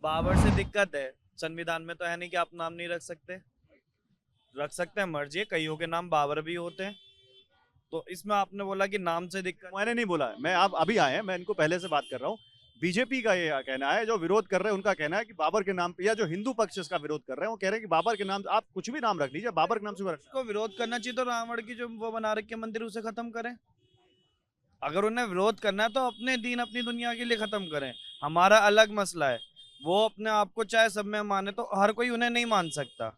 बाबर से दिक्कत है, संविधान में तो है नहीं कि आप नाम नहीं रख सकते हैं, मर्जी है, कईयों के नाम बाबर भी होते हैं। तो इसमें आपने बोला कि नाम से दिक्कत। मैंने नहीं बोला है, मैं आप अभी आए हैं, मैं इनको पहले से बात कर रहा हूँ। बीजेपी का ये कहना है, जो विरोध कर रहे हैं उनका कहना है कि बाबर के नाम पे, या जो हिंदू पक्ष इसका विरोध कर रहे हैं वो कह रहे हैं कि बाबर के नाम, आप कुछ भी नाम रख लीजिए, बाबर के नाम से रखना। को विरोध करना चाहिए तो रावण की जो वो बना रखे मंदिर उसे खत्म करें। अगर उन्हें विरोध करना है तो अपने दीन अपनी दुनिया के लिए खत्म करें। हमारा अलग मसला है। वो अपने आप को चाहे सब में माने तो हर कोई उन्हें नहीं मान सकता।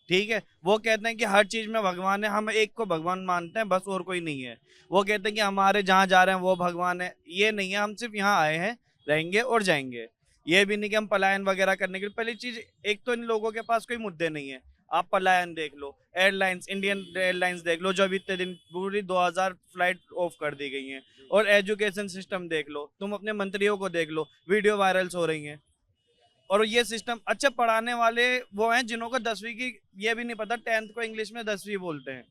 ठीक है, वो कहते हैं कि हर चीज में भगवान है, हम एक को भगवान मानते हैं बस, और कोई नहीं है। वो कहते हैं कि हमारे जहाँ जा रहे हैं वो भगवान है, ये नहीं है। हम सिर्फ यहाँ आए हैं, रहेंगे और जाएंगे। ये भी नहीं कि हम पलायन वगैरह करने के लिए। पहली चीज, एक तो इन लोगों के पास कोई मुद्दे नहीं है। आप पलायन देख लो, एयरलाइंस, इंडियन एयरलाइंस देख लो, जो अभी इतने दिन पूरी 2000 फ्लाइट ऑफ कर दी गई हैं। और एजुकेशन सिस्टम देख लो, तुम अपने मंत्रियों को देख लो, वीडियो वायरल्स हो रही हैं। और ये सिस्टम अच्छे पढ़ाने वाले वो हैं जिन्हों को 10वीं की ये भी नहीं पता, 10th को इंग्लिश में 10वीं बोलते हैं,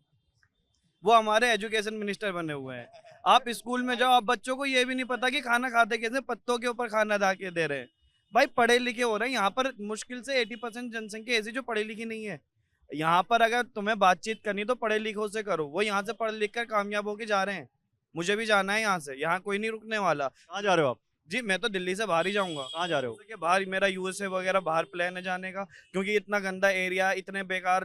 वो हमारे एजुकेशन मिनिस्टर बने हुए हैं। आप स्कूल में जाओ, आप बच्चों को ये भी नहीं पता कि खाना खाते कैसे, पत्तों के ऊपर खाना ला के दे रहे हैं। भाई पढ़े लिखे हो रहे हैं यहाँ पर, मुश्किल से 80% जनसंख्या ऐसी जो पढ़ी लिखी नहीं है। यहाँ पर अगर तुम्हें बातचीत करनी तो पढ़े लिखों से करो। वो यहाँ से पढ़ लिख कर कामयाब होके जा रहे हैं। मुझे भी जाना है यहाँ से, यहाँ कोई नहीं रुकने वाला। कहाँ जा रहे हो आप? जी मैं तो दिल्ली से बाहर ही जाऊंगा। कहाँ जा रहे हो? कि बाहर मेरा यूएसए वगैरह बाहर प्लान है जाने का, क्योंकि इतना गंदा एरिया, इतने बेकार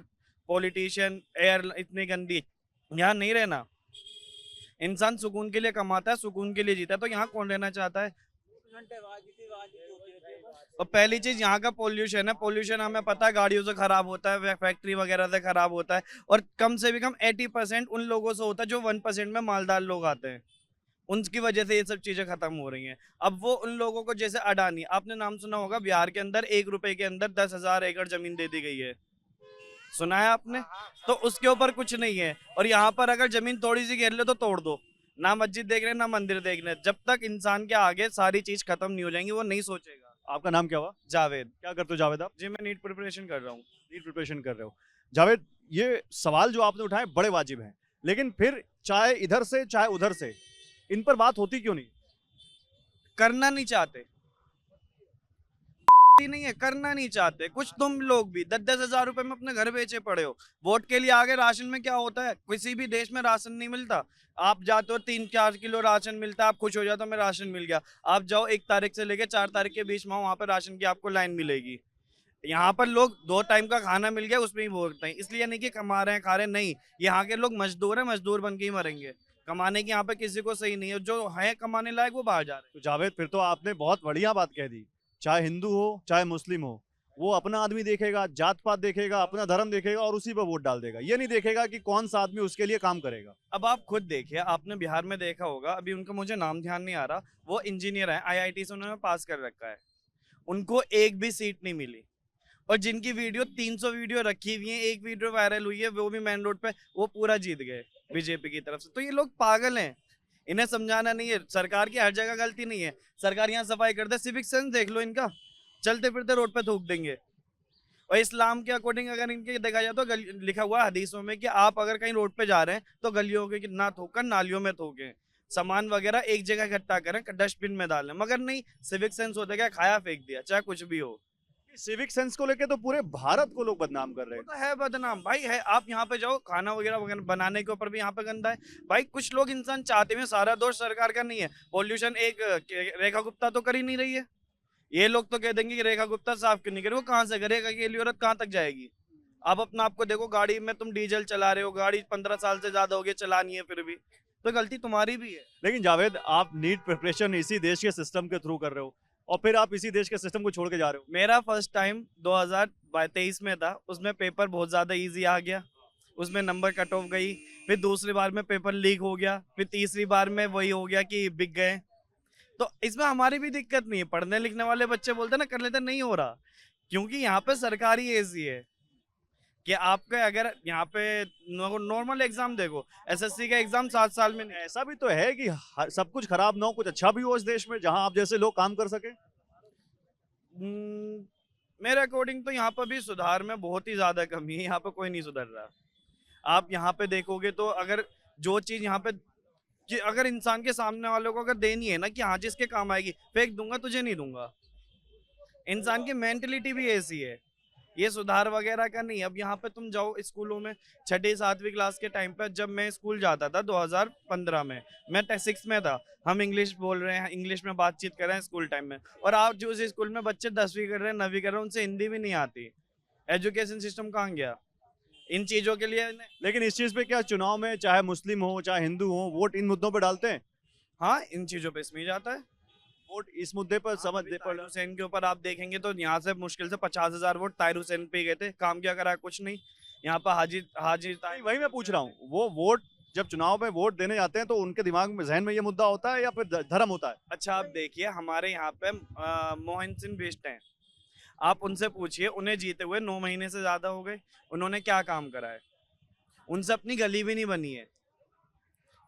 पॉलिटिशियन, एयर इतनी गंदी, यहाँ नहीं रहना। इंसान सुकून के लिए कमाता है, सुकून के लिए जीता है, तो यहाँ कौन रहना चाहता है। और पहली चीज यहाँ का पोल्यूशन है। पोल्यूशन हमें पता है गाड़ियों से खराब होता है, फैक्ट्री वगैरह से खराब होता है। और कम से भी कम 80% उन लोगों से होता है जो 1% में मालदार लोग आते हैं। उनकी वजह से ये सब चीजें खत्म हो रही हैं। अब वो उन लोगों को, जैसे अडानी, आपने नाम सुना होगा, बिहार के अंदर 1 रुपए के अंदर 10,000 एकड़ जमीन दे दी गई है। सुना है आपने? तो उसके ऊपर कुछ नहीं है। और यहाँ पर अगर जमीन थोड़ी सी घेर ले तो तोड़ दो। ना मस्जिद देख रहे ना मंदिर देख रहे। जब तक इंसान के आगे सारी चीज खत्म नहीं हो जाएंगी वो नहीं सोचेगा। आपका नाम क्या हुआ? जावेद। क्या करते हो जावेद आप? जी मैं नीट प्रिपरेशन कर रहा हूँ। नीट प्रिपरेशन कर रहे हो? जावेद, ये सवाल जो आपने उठाए बड़े वाजिब हैं, लेकिन फिर चाहे इधर से चाहे उधर से इन पर बात होती क्यों नहीं? करना नहीं चाहते, नहीं है, करना नहीं चाहते। कुछ तुम लोग भी 10-10 हजार रुपए में अपने घर बेचे पड़े हो। वोट के लिए आगे। राशन में क्या होता है, किसी भी देश में राशन नहीं मिलता। आप जाते हो 3-4 किलो राशन मिलता है, आप खुश हो जाते हो, हमें राशन मिल गया। आप जाओ 1 तारीख से लेकर 4 तारीख के बीच में, वहां पर राशन की आपको लाइन मिलेगी। यहाँ पर लोग 2 टाइम का खाना मिल गया उसमें ही बोलते हैं। इसलिए नहीं कि कमा रहे हैं खा रहे हैं, नहीं। यहाँ के लोग मजदूर हैं, मजदूर बन के ही मरेंगे। कमाने की यहाँ पे किसी को सही नहीं है। जो है कमाने लायक वो बाहर जा रहे तो जावेद, फिर तो आपने बहुत बढ़िया बात कह दी। चाहे हिंदू हो चाहे मुस्लिम हो, वो अपना आदमी देखेगा, जात पात देखेगा, अपना धर्म देखेगा और उसी पर वोट डाल देगा। ये नहीं देखेगा कि कौन सा आदमी उसके लिए काम करेगा। हैं। अब आप खुद देखिए, आपने बिहार में देखा होगा, अभी उनका मुझे नाम ध्यान नहीं आ रहा, वो इंजीनियर है, आईआईटी से उन्होंने पास कर रखा है। उनको एक भी सीट नहीं मिली। और जिनकी वीडियो 300 वीडियो रखी हुई है, एक वीडियो वायरल हुई है वो भी मेन रोड पे, वो पूरा जीत गए बीजेपी की तरफ से। तो ये लोग पागल हैं, इन्हें समझाना नहीं है। सरकार की हर जगह गलती नहीं है। सरकार यहाँ सफाई करते, सिविक सेंस देख लो इनका, चलते फिरते रोड पे थूक देंगे। और इस्लाम के अकॉर्डिंग अगर इनके देखा जाए तो लिखा हुआ है हदीसों में कि आप अगर कहीं रोड पे जा रहे हैं तो गलियों के ना थूककर नालियों में थूकें। सामान वगैरह एक जगह इकट्ठा करें, डस्टबिन में डालें। मगर नहीं, सिविक सेंस होता है क्या, खाया फेंक दिया, चाहे कुछ भी हो। सिविक सेंस को लेके तो पूरे भारत को लोग बदनाम कर रहे वो हैं। तो है बदनाम भाई, है। आप यहाँ पे जाओ, खाना वगैरह वगैरह बनाने के ऊपर भी यहाँ पे गंदा है। भाई कुछ लोग इंसान चाहते हैं, सारा दोष सरकार का नहीं है। पॉल्यूशन एक रेखा गुप्ता तो कर ही नहीं रही है। ये लोग तो कह देंगे कि रेखा गुप्ता साफ क्यों नहीं करे, वो कहाँ से करेगा, अकेली औरत कहाँ तक जाएगी। आप अपना आपको देखो, गाड़ी में तुम डीजल चला रहे हो, गाड़ी 15 साल से ज्यादा हो गया चलानी है, फिर भी तो गलती तुम्हारी भी है। लेकिन जावेद, आप नीट प्रिपरेशन इसी देश के सिस्टम के थ्रू कर रहे हो और फिर आप इसी देश के सिस्टम को छोड़ के जा रहे हो। मेरा फर्स्ट टाइम 2023 में था, उसमें पेपर बहुत ज्यादा इजी आ गया, उसमें नंबर कट ऑफ गई। फिर दूसरी बार में पेपर लीक हो गया, फिर तीसरी बार में वही हो गया कि बिक गए। तो इसमें हमारी भी दिक्कत नहीं है। पढ़ने लिखने वाले बच्चे बोलते हैं ना कर लेते, नहीं हो रहा, क्योंकि यहाँ पे सरकारी ऐसी है कि आपके अगर यहाँ पे नॉर्मल एग्जाम देखो, एसएससी का एग्जाम 7 साल में नहीं। ऐसा भी तो है कि सब कुछ खराब ना हो, कुछ अच्छा भी हो इस देश में जहां आप जैसे लोग काम कर सके। मेरे अकॉर्डिंग तो यहाँ पर भी सुधार में बहुत ही ज्यादा कमी है। यहाँ पे कोई नहीं सुधर रहा। आप यहाँ पे देखोगे तो अगर जो चीज यहाँ पे कि अगर इंसान के सामने वालों को अगर देनी है ना कि हाँ जिसके काम आएगी, फेंक दूंगा, तुझे नहीं दूंगा। इंसान की मेंटलिटी भी ऐसी है, ये सुधार वगैरह का नहीं। अब यहाँ पे तुम जाओ स्कूलों में, छठी सातवीं क्लास के टाइम पे जब मैं स्कूल जाता था 2015 में, मैं 6 में था, हम इंग्लिश बोल रहे हैं, इंग्लिश में बातचीत कर रहे हैं स्कूल टाइम में। और आप जो उस स्कूल में बच्चे 10वीं कर रहे हैं 9वीं कर रहे हैं, उनसे हिंदी भी नहीं आती। एजुकेशन सिस्टम कहाँ गया इन चीजों के लिए? लेकिन इस चीज पे क्या चुनाव में चाहे मुस्लिम हो चाहे हिंदू हो वोट इन मुद्दों पे डालते हैं? हाँ, इन चीजों पे इसमें जाता है वोट इस मुद्दे पर समझ दे ताहिर हुसैन के ऊपर। आप देखेंगे तो यहाँ से मुश्किल से 50,000 वोट ताहिर हुसैन पे गए थे। काम क्या करा? कुछ नहीं। यहाँ पर हाजी हाजी नहीं, वही मैं पूछ रहा हूँ, वो वोट जब चुनाव में वोट देने जाते हैं तो उनके दिमाग में जहन में ये मुद्दा होता है या फिर धर्म होता है? अच्छा, आप देखिए हमारे यहाँ पे मोहन सिंह बिष्ट हैं, आप उनसे पूछिए, उन्हें जीते हुए 9 महीने से ज्यादा हो गए, उन्होंने क्या काम करा है? उनसे अपनी गली भी नहीं बनी है,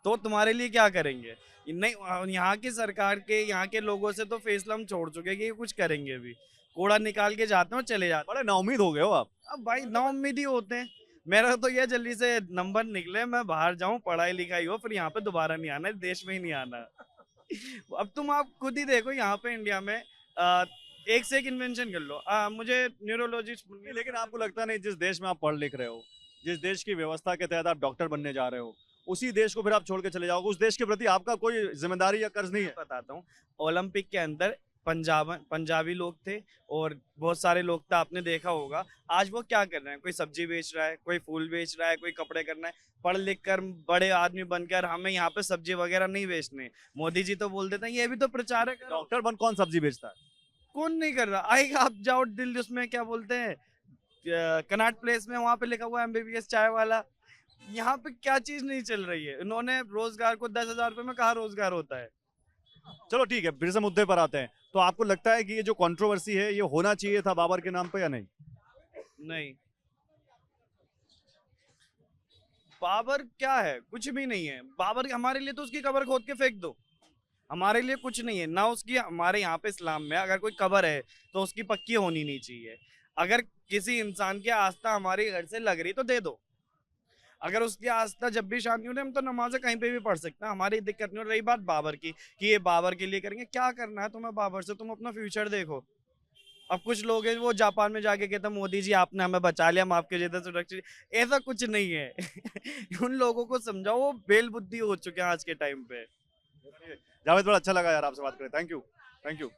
तो तुम्हारे लिए क्या करेंगे? नहीं, यहाँ की सरकार के, यहाँ के लोगों से तो फैसला हम छोड़ चुके कि ये कुछ करेंगे भी। कूड़ा निकाल के जाते हैं और चले जाते बड़े नाउम्मीद हो गए हो आप। हैं। अब भाई नाउम्मीद ही होते हैं। मेरा तो ये जल्दी से नंबर निकले, मैं बाहर जाऊं, पढ़ाई लिखाई हो, फिर यहाँ पे दोबारा नहीं आना, देश में ही नहीं आना। अब तुम आप खुद ही देखो यहाँ पे इंडिया में एक से एक इन्वेंशन कर लो। मुझे न्यूरोलॉजिस्ट, लेकिन आपको लगता नहीं जिस देश में आप पढ़ लिख रहे हो, जिस देश की व्यवस्था के तहत आप डॉक्टर बनने जा रहे हो, उसी देश को फिर आप छोड़ के चले जाओगे? उस देश के प्रति आपका कोई जिम्मेदारी या कर्ज नहीं है? बताता हूँ, ओलंपिक के अंदर पंजाबी लोग थे और बहुत सारे लोग थे, आपने देखा होगा। आज वो क्या कर रहे हैं? कोई सब्जी बेच रहा है, कोई फूल बेच रहा है, कोई कपड़े करना है। पढ़ लिख कर बड़े आदमी बनकर हमें यहाँ पे सब्जी वगैरह नहीं बेचने। मोदी जी तो बोल देते हैं, ये भी तो प्रचार है। डॉक्टर बन कौन सब्जी बेचता है? कौन नहीं कर रहा? आएगा, आप जाओ दिल्ली, उसमें क्या बोलते हैं, कनॉट प्लेस में, वहां पे लिखा हुआ है MBBS चाय वाला। यहाँ पे क्या चीज नहीं चल रही है? इन्होंने रोजगार को 10,000 रुपए में कहा रोजगार होता है। चलो ठीक है, फिर से मुद्दे पर आते हैं। तो आपको लगता है कि ये जो कंट्रोवर्सी है ये होना चाहिए था बाबर के नाम पे या नहीं? नहीं, बाबर क्या है? कुछ भी नहीं है बाबर। हमारे लिए तो उसकी कब्र खोद के फेंक दो, हमारे लिए कुछ नहीं है ना उसकी। हमारे यहाँ पे इस्लाम में अगर कोई कब्र है तो उसकी पक्की होनी नहीं चाहिए। अगर किसी इंसान की आस्था हमारे घर से लग रही तो दे दो। अगर उसकी आस्था जब भी शांति हो रही, हम तो नमाजें कहीं पे भी पढ़ सकते हैं, हमारी दिक्कत नहीं हो रही। बात बाबर की कि ये बाबर के लिए करेंगे, क्या करना है तुम्हें बाबर से? तुम अपना फ्यूचर देखो। अब कुछ लोग हैं वो जापान में जाके कहते हैं मोदी जी आपने हमें बचा लिया, हम आपके जैसे सुरक्षित। ऐसा कुछ नहीं है। उन लोगों को समझाओ, वो बेल बुद्धि हो चुके हैं आज के टाइम पे। जावेद, बड़ा अच्छा लगा यार आपसे बात करें। Thank you. Thank you.